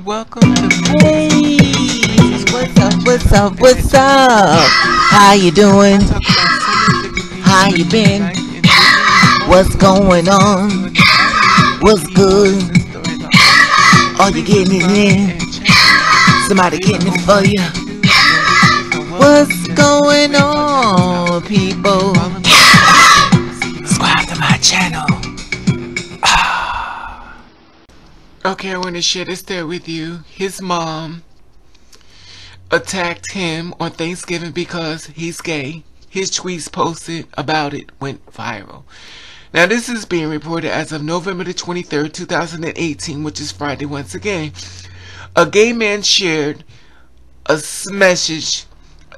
Welcome to Hey, what's up? What's up? What's up? How you doing? talk about so many different things How you related to been? life and living. What's going on? What's good? The story about Are you getting it in? and check Somebody getting it for you? What's going on, people? Subscribe to my channel. Okay, I want to share this story with you. His mom attacked him on Thanksgiving because he's gay. His tweets posted about it went viral. Now, this is being reported as of November the 23rd, 2018, which is Friday once again. A gay man shared a message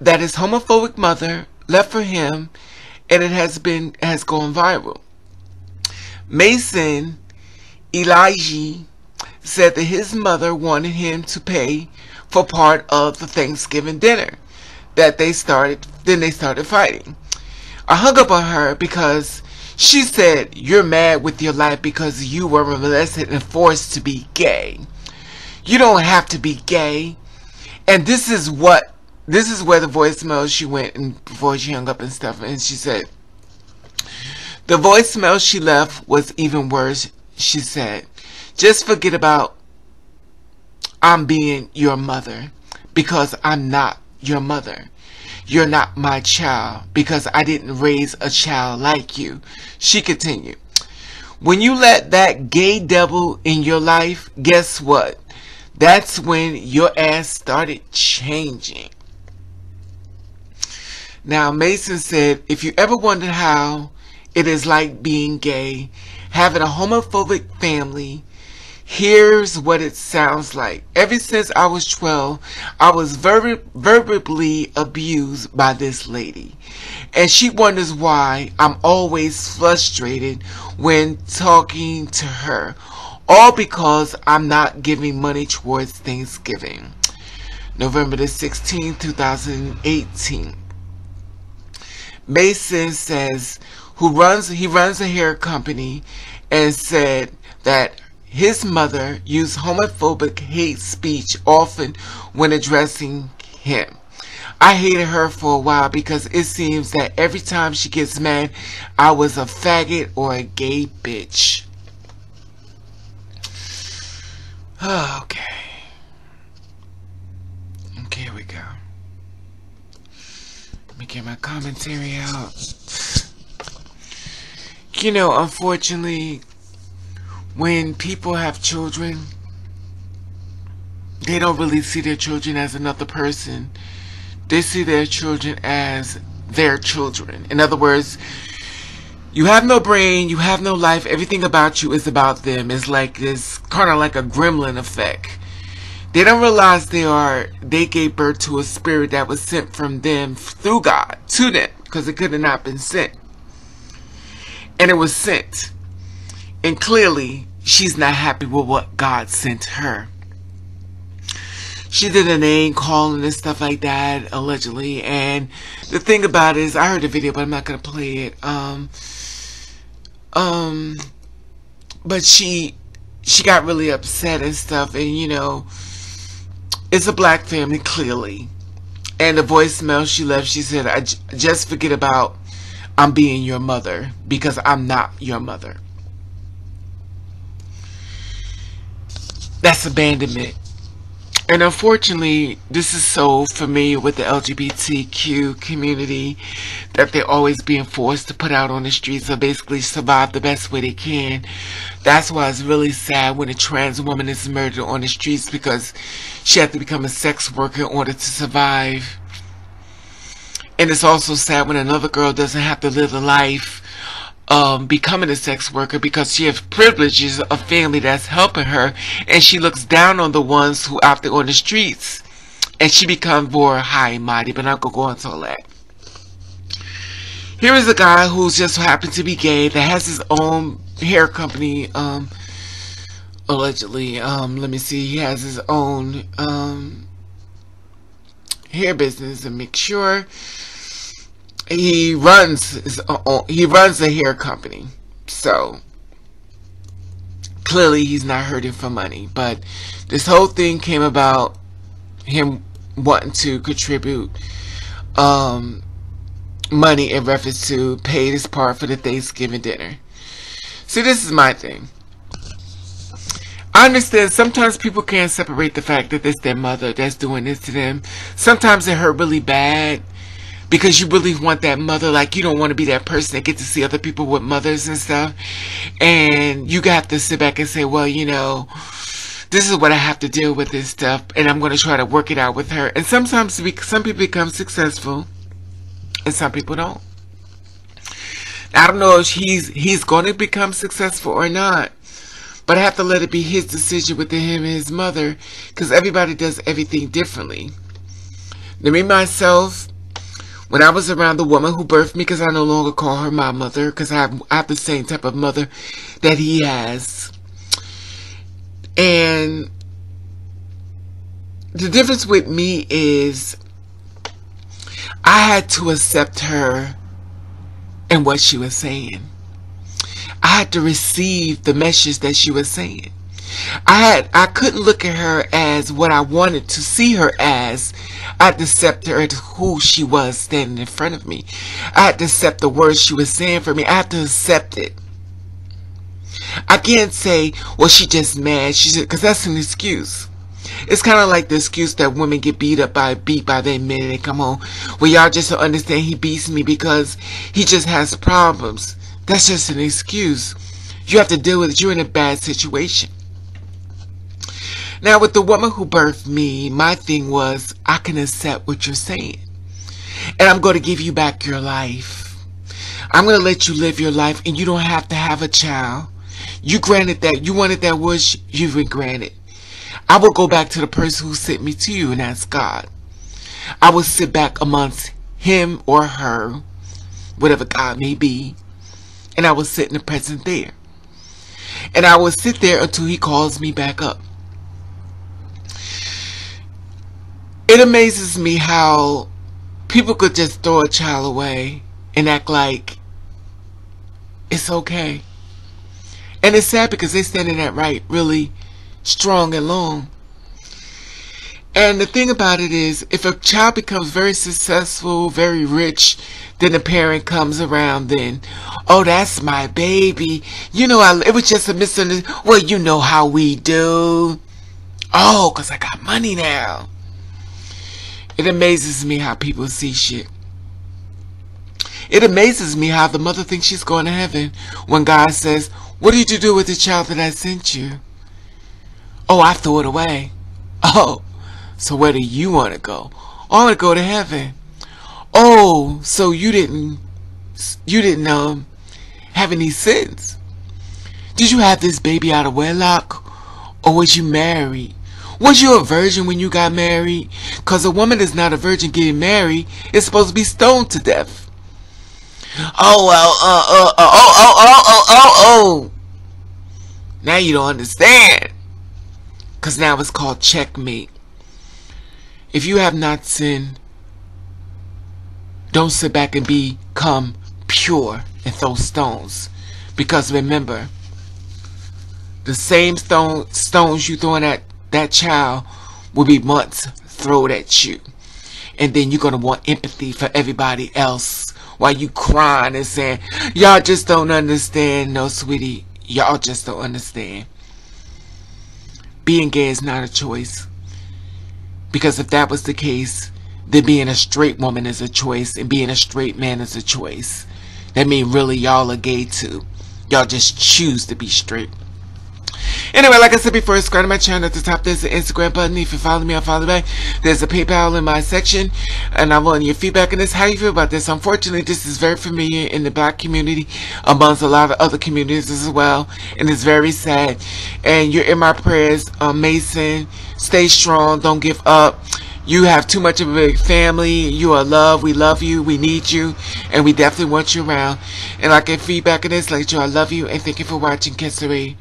that his homophobic mother left for him, and it has gone viral. Masin Elijé said that his mother wanted him to pay for part of the Thanksgiving dinner that they started fighting. I hung up on her because she said, "You're mad with your life because you were molested and forced to be gay. You don't have to be gay." And this is where the voicemail she went and before she hung up and stuff, and she said the voicemail she left was even worse. She said, "Just forget about I'm being your mother because I'm not your mother. You're not my child because I didn't raise a child like you." She continued, "When you let that gay devil in your life, guess what? That's when your ass started changing." Now, Masin said, "If you ever wondered how it is like being gay, having a homophobic family, here's what it sounds like. Ever since I was 12, I was verbally abused by this lady. And she wonders why I'm always frustrated when talking to her. All because I'm not giving money towards Thanksgiving." November the 16th, 2018. Masin says he runs a hair company and said that his mother used homophobic hate speech often when addressing him. "I hated her for a while because it seems that every time she gets mad, I was a faggot or a gay bitch." Okay. Okay, here we go. Let me get my commentary out. You know, unfortunately, when people have children, they don't really see their children as another person. They see their children as their children. In other words, you have no brain, you have no life, everything about you is about them. It's like this kind of like a gremlin effect. They don't realize they gave birth to a spirit that was sent from them through God to them, because it could have not been sent. And it was sent. And clearly, she's not happy with what God sent her. She did a name calling and stuff like that, allegedly. And the thing about it is, I heard the video, but I'm not going to play it. But she got really upset and stuff. And, you know, it's a black family, clearly. And the voicemail she left, she said, "I just forget about I'm being your mother because I'm not your mother." That's abandonment. And unfortunately, this is so familiar with the LGBTQ community that they're always being forced to put out on the streets or basically survive the best way they can. That's why it's really sad when a trans woman is murdered on the streets because she had to become a sex worker in order to survive. And it's also sad when another girl doesn't have to live a life becoming a sex worker because she has privileges of family that's helping her, and she looks down on the ones who out there on the streets, and she becomes more high and mighty. But I'm not gonna go into all that. Here is a guy who's just happened to be gay that has his own hair company, allegedly. Let me see, he has his own hair business, and make sure he runs a hair company. So clearly he's not hurting for money. But this whole thing came about him wanting to contribute money in reference to pay his part for the Thanksgiving dinner. See, this is my thing. I understand sometimes people can't separate the fact that it's their mother that's doing this to them. Sometimes it hurt really bad because you really want that mother. Like, you don't want to be that person that gets to see other people with mothers and stuff. And you got to sit back and say, well, you know, this is what I have to deal with this stuff, and I'm going to try to work it out with her. And sometimes some people become successful and some people don't. I don't know if he's going to become successful or not, but I have to let it be his decision with him and his mother, because everybody does everything differently. Now, me, myself, when I was around the woman who birthed me, because I no longer call her my mother, because I have the same type of mother that he has. And the difference with me is I had to accept her and what she was saying. I had to receive the message that she was saying. I couldn't look at her as what I wanted to see her as. I had to accept her as who she was standing in front of me. I had to accept the words she was saying for me. I had to accept it. I can't say, well, she just mad, because that's an excuse. It's kind of like the excuse that women get beat by their men and they come home. Well, y'all just don't understand, he beats me because he just has problems. That's just an excuse. You have to deal with it. You're in a bad situation. Now, with the woman who birthed me, my thing was, I can accept what you're saying. And I'm going to give you back your life. I'm going to let you live your life, and you don't have to have a child. You granted that. You wanted that wish, you've been granted. I will go back to the person who sent me to you, and that's God. I will sit back amongst him or her, whatever God may be, and I will sit in the presence there. And I will sit there until he calls me back up. It amazes me how people could just throw a child away and act like it's okay. And it's sad because they stand in that right really strong and long. And the thing about it is, if a child becomes very successful, very rich, then the parent comes around, then, oh, that's my baby. You know, it was just a misunderstanding. Well, you know how we do. Oh, because I got money now. It amazes me how people see shit. It amazes me how the mother thinks she's going to heaven when God says, what did you do with the child that I sent you? Oh, I threw it away. Oh, so where do you want to go? Oh, I want to go to heaven. Oh, so you didn't have any sins. Did you have this baby out of wedlock? Or was you married? Was you a virgin when you got married? Because a woman is not a virgin getting married. It's supposed to be stoned to death. Oh, well, oh. Now you don't understand. Because now it's called checkmate. If you have not sinned, don't sit back and become pure and throw stones. Because remember, the same stones you throwing at that child will be months thrown at you. And then you're going to want empathy for everybody else while you crying and saying, y'all just don't understand. No, sweetie, y'all just don't understand. Being gay is not a choice. Because if that was the case, then being a straight woman is a choice and being a straight man is a choice. That means really y'all are gay too. Y'all just choose to be straight. Anyway, like I said before, subscribe to my channel. At the top there's the Instagram button. If you follow me, I'll follow back. There's a PayPal in my section. And I want your feedback on this. How you feel about this? Unfortunately, this is very familiar in the black community, amongst a lot of other communities as well. And it's very sad. And you're in my prayers. Mason, stay strong. Don't give up. You have too much of a big family. You are loved. We love you. We need you. And we definitely want you around. And like, get feedback on this. Like, I love you. And thank you for watching. Kissery.